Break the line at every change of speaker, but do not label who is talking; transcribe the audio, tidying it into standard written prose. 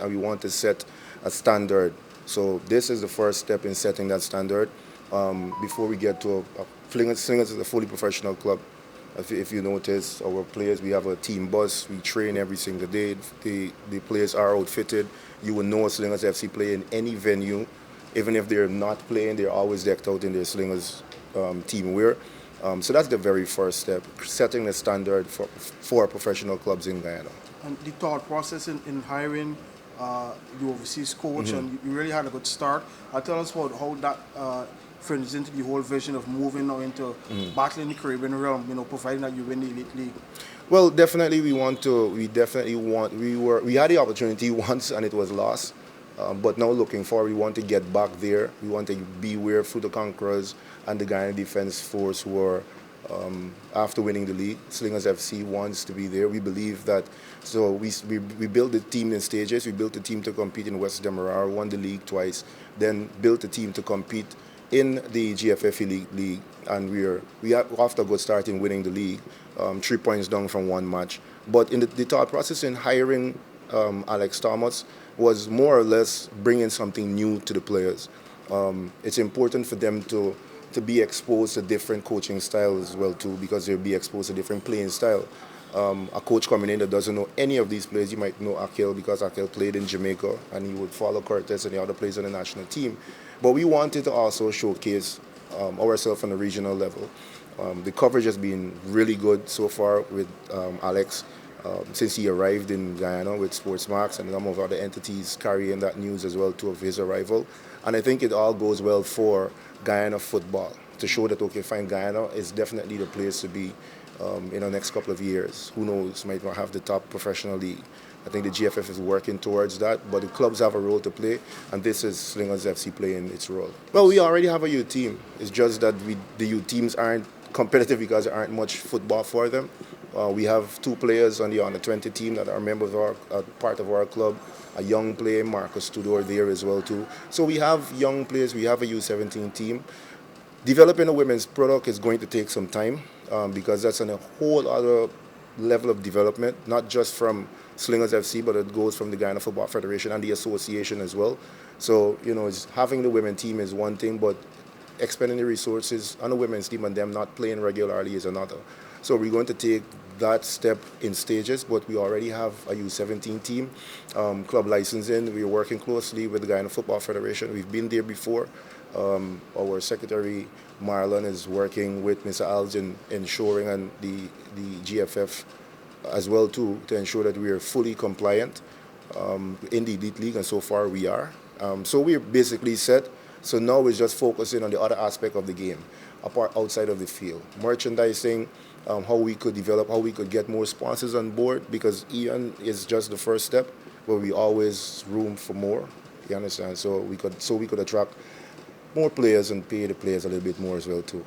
and we want to set a standard. So this is the first step in setting that standard before we get to Slingers is a fully professional club. If you notice, our players, we have a team bus. We train every single day. The players are outfitted. You will know a Slingers FC play in any venue. Even if they're not playing, they're always decked out in their Slingers team wear. So that's the very first step, setting the standard for professional clubs in Guyana.
And the thought process in hiring the overseas coach, and you really had a good start. Tell us about how that fits into the whole vision of moving now into battling the Caribbean realm, providing that you win the Elite League.
Well, definitely we want to. We definitely want. We had the opportunity once and it was lost. But now looking forward, we want to get back there. We want to be where through the Conquerors and the Guyana Defence Force were after winning the league. Slingers FC wants to be there. We believe that. So we built the team in stages. We built the team to compete in West Demerara, won the league twice, then built a team to compete in the GFF Elite League. And we are off to a good start in winning the league, 3 points down from one match. But in the thought process in hiring Alex Thomas was more or less bringing something new to the players. It's important for them to be exposed to different coaching styles as well too, because they'll be exposed to different playing style. A coach coming in that doesn't know any of these players, you might know Akel because Akel played in Jamaica and he would follow Cortez and the other players on the national team. But we wanted to also showcase ourselves on a regional level. The coverage has been really good so far with Alex. Since he arrived in Guyana with Sportsmax and some of other entities carrying that news as well too of his arrival. And I think it all goes well for Guyana football to show that, okay, fine, Guyana is definitely the place to be in the next couple of years. Who knows, might not have the top professional league. I think the GFF is working towards that, but the clubs have a role to play, and this is Slingers FC playing its role. Well, we already have a youth team. It's just that the youth teams aren't competitive because there aren't much football for them. We have 2 players on the under-20 team that are members of part of our club. A young player, Marcus Tudor, there as well too. So we have young players. We have a U17 team. Developing a women's product is going to take some time because that's on a whole other level of development, not just from Slingers FC, but it goes from the Guyana Football Federation and the association as well. So, having the women's team is one thing, but expending the resources on the women's team and them not playing regularly is another. So we're going to take that step in stages, but we already have a U17 team, club licensing. We're working closely with the Guyana Football Federation. We've been there before. Our secretary, Marlon, is working with Mr. Alge in ensuring and the GFF as well too, to ensure that we are fully compliant in the Elite League, and so far we are. So we're basically set. So now we're just focusing on the other aspect of the game, apart outside of the field. Merchandising, how we could develop, how we could get more sponsors on board, because Ian is just the first step, but we always room for more. You understand? So we could attract more players and pay the players a little bit more as well too.